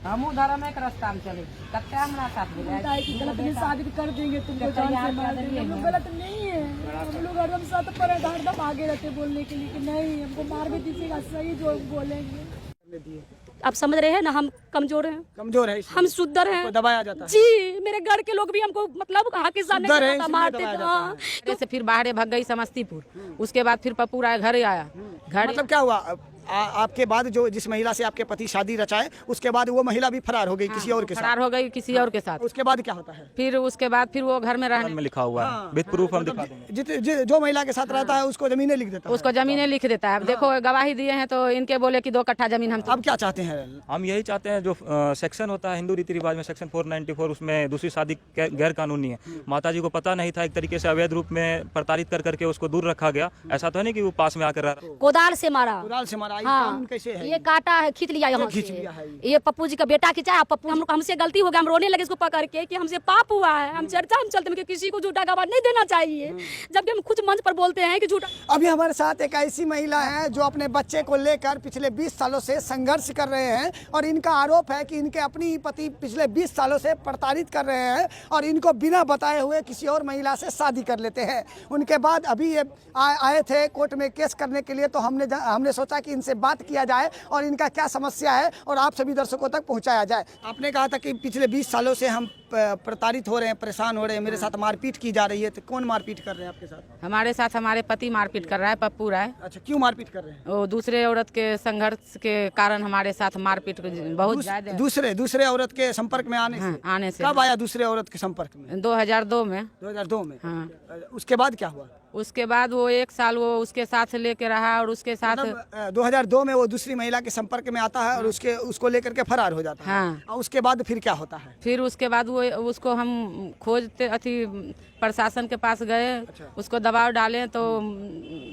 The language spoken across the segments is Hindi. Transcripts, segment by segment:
हम धर्म एक रास्ता में चले कत्ते हमारा साथ गलत में शादी कर देंगे तुमको जान से मार देंगे। हम लोग गलत नहीं है, हम लोग हरदम साथ पर हरदम आगे रहते बोलने के लिए कि नहीं हमको मार भी दीजिएगा, सही जो बोलेंगे। आप समझ रहे हैं ना, हम कमजोर हैं, कमजोर है, हम शुद्धर हैं, दबाया जाता है। जी मेरे घर के लोग भी हमको मतलब हाके सामने मारते थे। जैसे फिर बाहर भग गई समस्तीपुर, उसके बाद फिर पप्पू राय घर आया। घर मतलब क्या हुआ आपके बाद जो जिस महिला से आपके पति शादी रचाए उसके बाद वो महिला भी फरार हो गई किसी और के साथ? फरार हो गई किसी और के साथ। उसके बाद क्या होता है? फिर उसके बाद फिर वो घर में रहने में लिखा हुआ है, विद प्रूफ हम दिखा देंगे। जो महिला के साथ रहता है उसको जमीनें लिख देता है, उसको जमीनें लिख देता है। अब देखो गवाही दिए हैं तो इनके बोले कि 2 कट्ठा जमीन हम। अब क्या चाहते हैं? हम यही चाहते हैं जो सेक्शन होता है हिंदू रीति रिवाज में सेक्शन 494 उसमें दूसरी शादी गैर कानूनी है। माता जी को पता नहीं था, एक तरीके से अवैध रूप में प्रताड़ित कर करके उसको दूर रखा गया। ऐसा तो है नहीं कि वो पास में आकर रहा। कोदाल से मारा, कुदाल से मारा। हाँ, कैसे है? ये काटा है, खींच लिया यहाँ खींच से। लिया है ये पप्पू जी का बेटा खींचा। पप्पू हमसे गलती हो गया, हम रोने लगे इसको पकड़ के कि हमसे पाप हुआ है। हम चर्चा हम चलते हैं कि किसी को झूठा गवाह नहीं देना चाहिए, जबकि हम खुद मंच पर बोलते हैं कि झूठा। अभी हमारे साथ एक ऐसी महिला है जो अपने बच्चे को लेकर पिछले 20 सालों से संघर्ष कर रहे हैं और इनका आरोप है कि इनके अपनी पति पिछले 20 सालों से प्रताड़ित कर रहे हैं और इनको बिना बताए हुए किसी और महिला से शादी कर लेते हैं। उनके बाद अभी ये आए थे कोर्ट में केस करने के लिए, तो हमने सोचा कि इनसे बात किया जाए और इनका क्या समस्या है और आप सभी दर्शकों तक पहुंचाया जाए। आपने कहा था कि पिछले 20 सालों से हम प्रताड़ित हो रहे हैं, परेशान हो रहे हैं, मेरे साथ मारपीट की जा रही है। तो कौन मारपीट कर रहे हैं आपके साथ? हमारे साथ हमारे पति मारपीट कर रहा है, पप्पू राय। अच्छा, क्यों मारपीट कर रहे हैं? वो दूसरे औरत के संघर्ष के कारण हमारे साथ मारपीट बहुत ज्यादा। दूसरे औरत के संपर्क में आने से कब आया दूसरे औरत के संपर्क में? 2002 में। 2002 में? हाँ। उसके बाद क्या हुआ? उसके बाद वो 1 साल वो उसके साथ लेके रहा और उसके साथ 2002 में वो दूसरी महिला के संपर्क में आता है और उसको लेकर के फरार हो जाता है। हाँ। और उसके बाद फिर क्या होता है? फिर उसके बाद वो उसको हम खोजते प्रशासन के पास गए। अच्छा। उसको दबाव डाले तो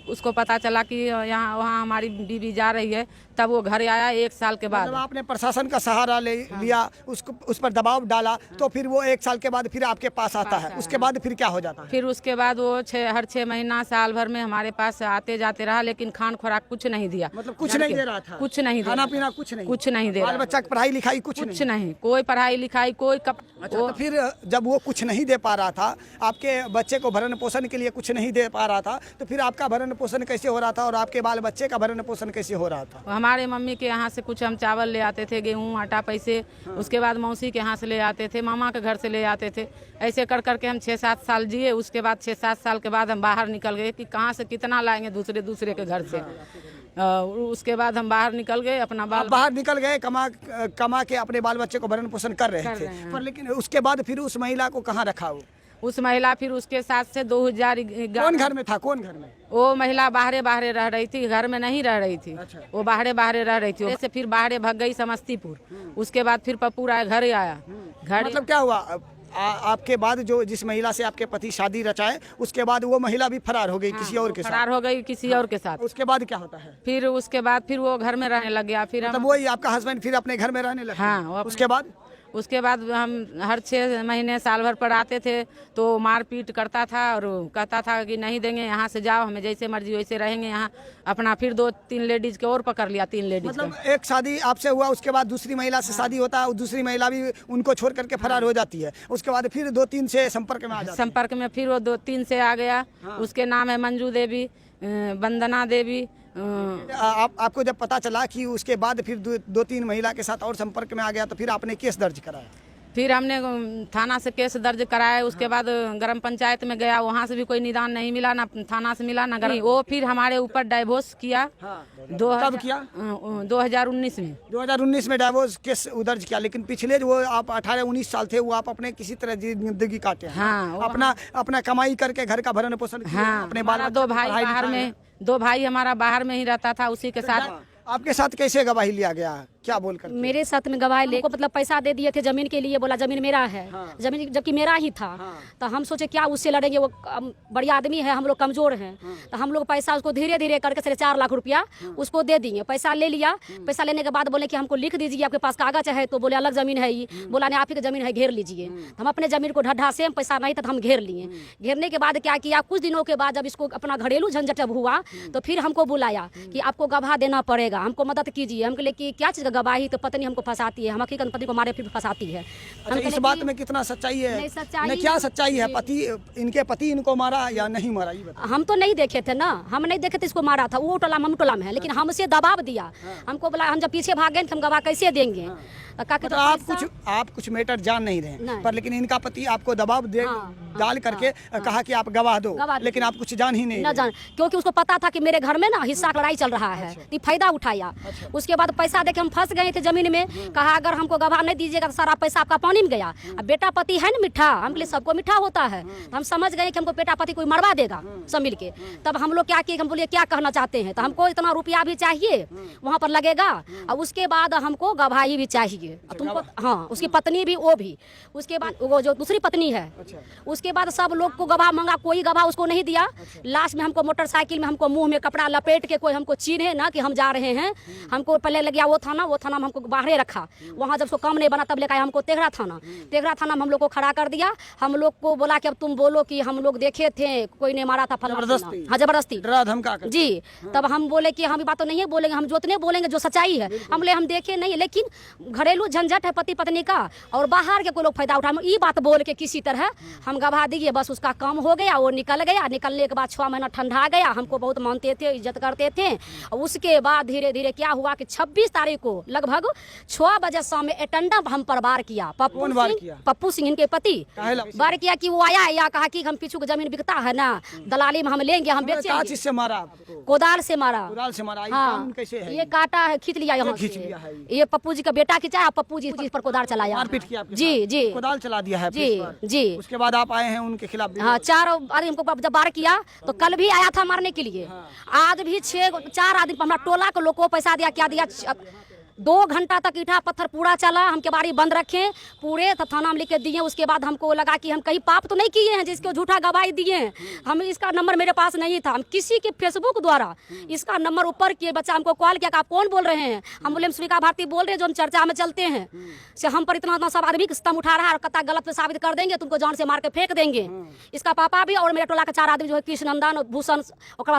उसको पता चला कि यहाँ वहाँ हमारी बीवी जा रही है, तब वो घर आया 1 साल के बाद। मतलब आपने प्रशासन का सहारा लिया, उस पर दबाव डाला, तो फिर वो 1 साल के बाद फिर आपके पास आता है। उसके बाद फिर क्या हो जाता है? फिर उसके बाद वो हर 6 महीना साल भर में हमारे पास आते जाते रहा, लेकिन खान खुराक कुछ नहीं दिया। मतलब कुछ नहीं दे रहा था? कुछ नहीं, खाना पीना कुछ नहीं दे रहा। बाल बच्चा की पढ़ाई लिखाई कुछ नहीं, कोई पढ़ाई लिखाई कोई अच्छा, तो फिर जब वो कुछ नहीं दे पा रहा था, आपके बच्चे को भरण पोषण के लिए कुछ नहीं दे पा रहा था, तो फिर आपका भरण पोषण कैसे हो रहा था और आपके बाल बच्चे का भरण पोषण कैसे हो रहा था? हमारे मम्मी के यहाँ से कुछ हम चावल ले आते थे, गेहूँ आटा पैसे। हाँ। उसके बाद मौसी के यहाँ से ले आते थे, मामा के घर से ले आते थे। ऐसे कर करके हम 6-7 साल जिए। उसके बाद 6-7 साल के बाद हम बाहर निकल गए कि कहाँ से कितना लाएंगे दूसरे के घर से। उसके बाद हम बाहर निकल गए, अपना बाहर निकल गए, कमा के अपने बाल बच्चे को भरण पोषण कर रहे थे। पर लेकिन उसके बाद फिर उस महिला को कहाँ रखा? उस महिला फिर उसके साथ से 2011। कौन घर में था? कौन घर में? वो महिला बाहरे रह रही थी, घर में नहीं रह रही थी। अच्छा। वो बाहरे रह रही थी। ऐसे फिर बाहरे भग गई समस्तीपुर। उसके बाद फिर पप्पू राय घर आया। घर मतलब क्या हुआ आपके बाद जो जिस महिला से आपके पति शादी रचाए उसके बाद वो महिला भी फरार हो गई? हाँ, किसी और के साथ फरार हो गई किसी और के साथ। उसके बाद क्या होता है? फिर उसके बाद फिर वो घर में रहने लग गया। फिर मतलब वही आपका हस्बैंड फिर अपने घर में रहने लगा? हाँ। उसके बाद हम हर 6 महीने साल भर पर आते थे तो मारपीट करता था और कहता था कि नहीं देंगे, यहाँ से जाओ, हमें जैसे मर्जी वैसे रहेंगे यहाँ। अपना फिर 2-3 लेडीज के और पकड़ लिया, 3 लेडीज। मतलब एक शादी आपसे हुआ, उसके बाद दूसरी महिला से शादी होता है, दूसरी महिला भी उनको छोड़ करके फरार हो जाती है। उसके बाद फिर 2-3 से संपर्क में आ जाती है। संपर्क में फिर वो 2-3 से आ गया। उसके नाम है मंजू देवी, वंदना देवी। आपको जब पता चला कि उसके बाद फिर 2-3 महिला के साथ और संपर्क में आ गया, तो फिर आपने केस दर्ज कराया? फिर हमने थाना से केस दर्ज कराया। उसके बाद ग्राम पंचायत में गया, वहाँ से भी कोई निदान नहीं मिला, ना थाना से मिला ना घर। वो फिर हमारे ऊपर डाइवोर्स किया। कब किया? 2019 में। 2019 में डाइवोर्स केस दर्ज किया। लेकिन पिछले जो आप 18-19 साल थे वो आप अपने किसी तरह जिंदगी काटे? हाँ, अपना कमाई करके घर का भरण पोषण। हाँ, अपने 2 भाई हमारा बाहर में ही रहता था, उसी के साथ। आपके साथ कैसे गवाही लिया गया? क्या बोलकर? मेरे साथ में गवाही ले को मतलब पैसा दे दिए थे जमीन के लिए, बोला जमीन मेरा है। हाँ। जमीन जबकि मेरा ही था। हाँ। तो हम सोचे क्या उससे लड़ेंगे, वो बड़ी आदमी है, हम लोग कमजोर हैं। हाँ। तो हम लोग पैसा उसको धीरे धीरे करके 4.5 लाख रुपया उसको दे दिए। पैसा ले लिया। पैसा लेने के बाद बोले कि हमको लिख दीजिए, आपके पास कागज है? तो बोले अलग जमीन है ये। बोला नहीं, आप ही की जमीन है, घेर लीजिए। हम अपने जमीन को ढड्ढा से पैसा नहीं था तो हम घेर लिए। घेरने के बाद क्या किया, कुछ दिनों के बाद जब इसको अपना घरेलू झंझट हुआ तो फिर हमको बुलाया कि आपको गवाह देना पड़ेगा, हमको मदद कीजिए। हम बोले कि क्या चीज़ का गवाही तो पत्नी हमको फंसाती है, हम हकीकत पति को मारे फिर फंसाती है। अच्छा, इस बात में कितना सच्चाई है? नहीं, सच्चाई नहीं, क्या सच्चाई है? इनके पति इनको मारा या नहीं मारा, ये बताइए। हम तो नहीं देखे थे ना, हम नहीं देखे थे इसको मारा था, वो टोला हम टोला में है, लेकिन हमसे दबाव दिया, हमको बोला हम जब पीछे भागे तो हम गवाह कैसे देंगे। तो आप कुछ मैटर जान नहीं रहे पर लेकिन इनका पति आपको दबाव डाल करके कहा कि आप गवाह दो, लेकिन आप कुछ जान ही नहीं जान, क्योंकि उसको पता था कि मेरे घर में ना हिस्सा लड़ाई चल रहा है, तो फायदा उठाया। उसके बाद पैसा देके हम फंस गए थे जमीन में, कहा अगर हमको गवाह नहीं दीजिएगा तो सारा पैसा आपका पानी में गया। अब बेटा पति है ना मीठा, हम लिए सबको मीठा होता है, हम समझ गए कि हमको बेटा पति कोई मरवा देगा सब मिल के। तब हम लोग क्या किए, हम बोलिए क्या कहना चाहते हैं, तो हमको इतना रुपया भी चाहिए वहाँ पर लगेगा, और उसके बाद हमको गवाही भी चाहिए तुमको। हाँ, उसकी पत्नी भी, वो भी। उसके बाद वो जो दूसरी पत्नी है, उसके बाद सब लोग को गवाह मांगा, कोई गवाह उसको नहीं दिया। लास्ट में हमको मोटरसाइकिल में हमको मुंह में कपड़ा लपेट के कोई हमको चीने ना कि हम जा रहे हैं, हमको पहले लग गया वो थाना में हमको बाहर रखा। वहाँ जब उसको काम नहीं बना तब लेकर हमको तेघड़ा थाना में हम लोग को खड़ा कर दिया। हम लोग को बोला कि अब तुम बोलो कि हम लोग देखे थे, कोई ने मारा था, जबरदस्ती। हाँ, जबरदस्ती डरा धमका कर। जी। तब हम बोले कि हम बात तो नहीं बोलेंगे, हम जोतने बोलेंगे जो सच्चाई है। हम देखे नहीं, लेकिन घरेलू झंझट है पति पत्नी का, और बाहर के कोई लोग फायदा उठा, ये बात बोल के किसी तरह हम गवाह दिए, बस उसका काम हो गया, वो निकल गया। निकलने के बाद 6 महीना ठंडा गया, हमको बहुत मानते थे, इज्जत करते थे। और उसके बाद धीरे धीरे क्या हुआ कि 26 तारीख को लगभग 6 बजे शाम में अटेंडम हम पर वार किया। पप्पू सिंह इनके पति वार किया कि वो आया या कहा कि हम पीछू की जमीन बिकता है ना, दलाली में हम लेंगे, हम बेचेंगे। से मारा? कोदाल से मारा। हाँ, कैसे है? ये काटा है, खींच लिया यहाँ से। ये पप्पू जी का बेटा खींचा, पप्पू जी पर कोदाल चलाया, मारपीट किया आपके जी जी, कोदाल चला दिया है जी जी। उसके बाद आप आए हैं उनके खिलाफ? हाँ, 4 आदमी हमको जब वार किया तो कल भी आया था मारने के लिए। आज भी 4 आदमी हमारा टोला के लोग को पैसा दिया, क्या दिया, 2 घंटा तक ईटा पत्थर पूरा चला, हम के बारी बंद रखे पूरे, तो थाना में लिख के दिए। उसके बाद हमको लगा कि हम कहीं पाप तो नहीं किए हैं जिसको झूठा गवाही दिए हैं। हम इसका नंबर मेरे पास नहीं था, हम किसी के फेसबुक द्वारा इसका नंबर ऊपर किए। बच्चा हमको कॉल किया कि आप कौन बोल रहे हैं, हम बोले हम सुनीता भारती बोल रहे हैं जो हम चर्चा में चलते हैं, से हम पर इतना सब आदमी स्तम उठा रहा है और कता गलत पे साबित कर देंगे, तुमको जान से मार के फेंक देंगे। इसका पापा भी और मेरे टोला के 4 आदमी जो है, कृष्णनंदन, भूषण,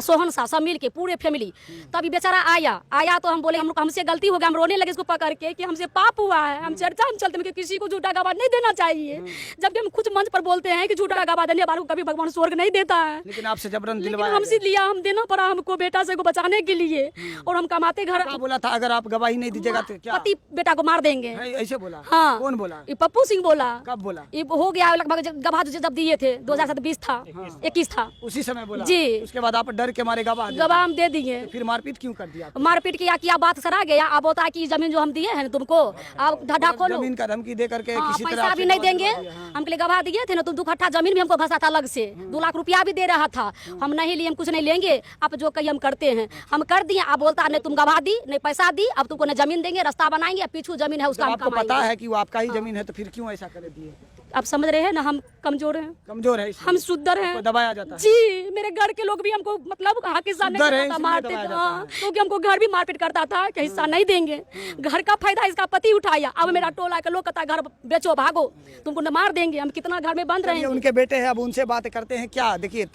सोहन सा, सब मिल के पूरे फैमिली। तभी बेचारा आया तो हम बोले हमसे गलती हो गया, हम रोने लगे इसको पकड़ के कि हमसे पाप हुआ है, हम चर्चा में चलते हैं कि किसी को झूठा गवाह नहीं देना चाहिए, जबकि हम खुद मंच पर बोलते हैं कि झूठा गवाह देने वालों को कभी भगवान स्वर्ग नहीं देता है। लेकिन आपसे जबरन दिलवाया, हमसे लिया, हम देना पड़ा हमको बेटा से को बचाने के लिए, और हम कमाते घर। बोला था अगर आप गवाही नहीं दीजिएगा तो क्या पति बेटा को मार देंगे, ऐसे बोला? हाँ। कौन बोला? ये पप्पू सिंह बोला। कब बोला? ये हो गया लगभग गवाह जब दिए थे 2020 था, 21 था, उसी समय बोला जी। उसके बाद आप डर के मारे गवाह हम दे दिए। फिर मारपीट क्यों कर दिया? मारपीट किया, बात सरा गया। अब होता है कि जमीन जो हम दिए हैं तुमको, आप ढाढा खोलो, जमीन का धमकी दे करके किसी तरह पैसा भी नहीं देंगे। हम के लिए गवाह दिए थे ना, तुम 2 कट्ठा जमीन भी हमको फंसा था अलग से, 2 लाख रुपया भी दे रहा था। हम नहीं लिए, हम कुछ नहीं लेंगे, आप जो कही हम करते हैं, हम कर दिए। आप बोलता नहीं तुम गवाह दी, नहीं पैसा दी, अब तुमको नहीं जमीन देंगे, रास्ता बनाएंगे, पीछू जमीन है उसका आपको पता है कि वो आपका ही जमीन है, तो फिर क्यों ऐसा कर दिए? आप समझ रहे हैं ना, हम कमजोर हैं, कमजोर है, हम शुद्धर हैं, दबाया जाता है। जी। मेरे घर के लोग भी हमको मतलब हिस्सा नहीं देता था, मारते थे, क्योंकि हमको घर भी मारपीट करता था कि हिस्सा नहीं देंगे। घर का फायदा इसका पति उठाया, अब मेरा टोला के लोग कहता घर बेचो भागो, तुमको न मार देंगे, हम कितना घर में बंद रहेंगे। उनके बेटे हैं, अब उनसे बात करते हैं। क्या देखिए,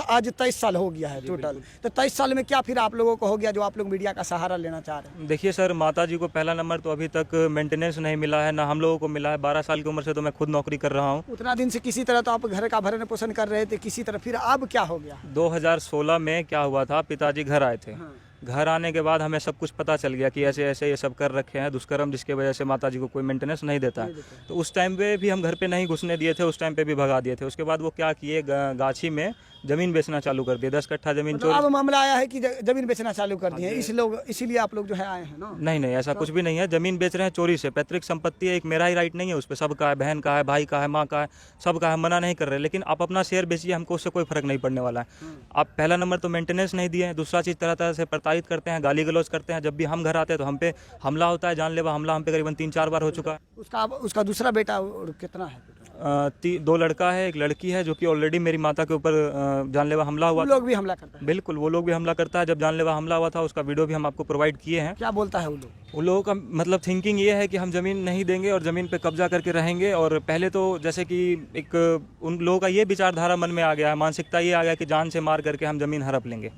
आज 23 साल हो गया है टोटल, तो 23 साल में क्या फिर आप लोगों को हो गया जो आप लोग मीडिया का सहारा लेना चाह रहे हैं? देखिए सर, माता जी को पहला नंबर तो अभी तक मेंटेनेंस नहीं मिला है, ना हम लोगों को मिला है। 12 साल की उम्र से तो मैं खुद नौकरी कर रहा हूँ। उतना दिन से किसी तरह तो आप घर का भरण पोषण कर रहे थे किसी तरह, फिर अब क्या हो गया? 2016 में क्या हुआ था, पिताजी घर आए थे। घर आने के बाद हमें सब कुछ पता चल गया कि ऐसे ऐसे ये सब कर रखे हैं दुष्कर्म, जिसके वजह से माताजी को कोई मेंटेनेंस नहीं देता है। तो उस टाइम पे भी हम घर पे नहीं घुसने दिए थे, उस टाइम पे भी भगा दिए थे। उसके बाद वो क्या किए, गाछी में जमीन बेचना चालू कर दिए, 10 कट्ठा जमीन। मतलब अब मामला आया है कि जमीन बेचना चालू कर दिए, इसीलिए आप लोग जो है आए हैं ना? नहीं, ऐसा कुछ भी नहीं है। जमीन बेच रहे हैं चोरी से, पैतृक संपत्ति है, एक मेरा ही राइट नहीं है उस पर, सबका है, बहन का है, भाई का है, माँ का है, सबका है, मना नहीं कर रहे। लेकिन आप अपना शेयर बेचिए, हमको उससे कोई फर्क नहीं पड़ने वाला है। आप पहला नंबर तो मेंटेनेंस नहीं दिए, दूसरा चीज़ तरह तरह से प्रताड़ित करते हैं, गाली गलौज करते हैं। जब भी हम घर आते हैं तो हम पे हमला होता है, जानलेवा हमला हम पे करीबन 3-4 बार हो चुका है। उसका दूसरा बेटा कितना है? 2 लड़का है, 1 लड़की है, जो कि ऑलरेडी मेरी माता के ऊपर जानलेवा हमला हुआ। लोग भी हमला करता है? बिल्कुल, वो लोग भी हमला करता है। जब जानलेवा हमला हुआ था उसका वीडियो भी हम आपको प्रोवाइड किए हैं। क्या बोलता है उन लोगों का मतलब थिंकिंग ये है कि हम ज़मीन नहीं देंगे और ज़मीन पे कब्जा करके रहेंगे। और पहले तो जैसे कि एक उन लोगों का ये विचारधारा मन में आ गया है, मानसिकता ये आ गया कि जान से मार करके हम ज़मीन हड़प लेंगे।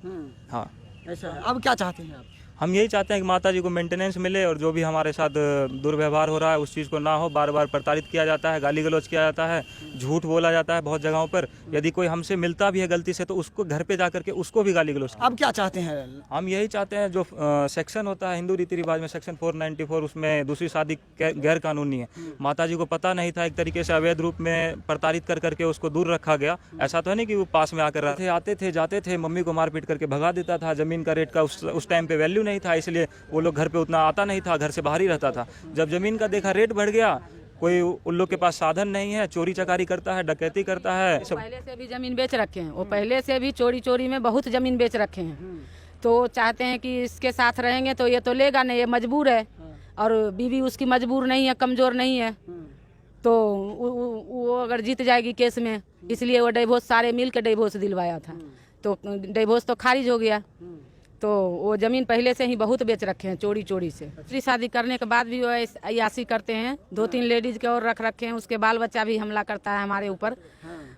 हाँ, ऐसा है। अब क्या चाहते हैं आप? हम यही चाहते हैं कि माता जी को मेंटेनेंस मिले और जो भी हमारे साथ दुर्व्यवहार हो रहा है उस चीज़ को ना हो। बार बार प्रताड़ित किया जाता है, गाली गलौज किया जाता है, झूठ बोला जाता है बहुत जगहों पर। यदि कोई हमसे मिलता भी है गलती से तो उसको घर पे जा करके उसको भी गाली गलौज। अब क्या चाहते हैं? हम यही चाहते हैं जो सेक्शन होता है हिंदू रीति रिवाज में सेक्शन 494 उसमें दूसरी शादी गैर कानूनी है। माता जी को पता नहीं था, एक तरीके से अवैध रूप में प्रताड़ित कर करके उसको दूर रखा गया। ऐसा तो है नहीं कि वो पास में आकर रहते आते थे जाते थे, मम्मी को मारपीट करके भगा देता था। ज़मीन का रेट का उस टाइम पे वैल्यू नहीं था, इसलिए वो लोग घर पे उतना आता नहीं था, घर से बाहर ही रहता था। जब ज़मीन का देखा रेट बढ़ गया, कोई उन लोग के पास साधन नहीं है, चोरी चकारी करता है, डकैती करता है। पहले से भी जमीन बेच रखे हैं, वो पहले से भी चोरी में बहुत जमीन बेच रखे हैं। तो चाहते हैं कि इसके साथ रहेंगे तो ये तो लेगा नहीं, ये मजबूर है और बीवी उसकी मजबूर नहीं है, कमजोर नहीं है। तो वो अगर जीत जाएगी केस में, इसलिए वो डिवोर्स सारे मिल के डिवोर्स दिलवाया था। तो डिवोर्स तो खारिज हो गया। तो वो जमीन पहले से ही बहुत बेच रखे हैं चोरी से। दूसरी शादी करने के बाद भी वो अय्याशी करते हैं। 2-3 लेडीज के और रख रखे हैं, उसके बाल बच्चा भी हमला करता है हमारे ऊपर।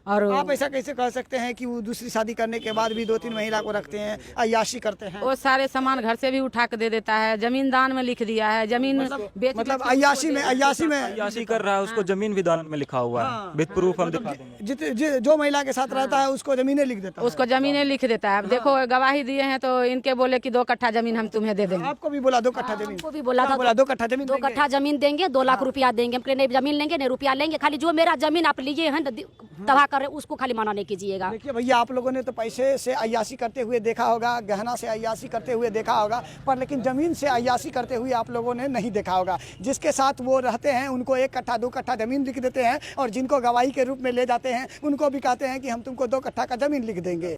और आप ऐसा कैसे कह सकते हैं कि वो दूसरी शादी करने के बाद भी 2-3 महिला को रखते हैं, अय्याशी करते हैं? वो सारे सामान घर से भी उठा के दे देता है, जमीन दान में लिख दिया है, जमीन बेच मतलब अय्याशी में अय्याशी कर रहा है, उसको जमीन भी दान में लिखा हुआ है, विद प्रूफ हम दिखा देंगे। जो महिला के साथ रहता है उसको जमीनें लिख देता है, उसको जमीनें लिख देता है। अब देखो गवाही दिए हैं तो इनके बोले कि 2 कट्ठा जमीन हम तुम्हें दे देंगे। आपको भी बोला 2 कट्ठा जमीन? हमको भी बोला था 2 कट्ठा जमीन 2 कट्ठा जमीन देंगे, 2 लाख रुपया देंगे। हम नहीं जमीन लेंगे नहीं रुपया लेंगे, खाली जो मेरा जमीन आप लिए हैं तबाह कर रहे उसको खाली मना नहीं कीजिएगा। देखिए भैया, आप लोगों ने तो पैसे से अय्याशी करते हुए देखा होगा, गहना से अय्याशी करते हुए देखा होगा, पर लेकिन जमीन से अय्याशी करते हुए आप लोगों ने नहीं देखा होगा। जिसके साथ वो रहते हैं उनको 1 कट्ठा 2 कट्ठा जमीन लिख देते हैं और जिनको गवाही के रूप में ले जाते हैं उनको भी कहते हैं कि हम तुमको 2 कट्ठा का जमीन लिख देंगे।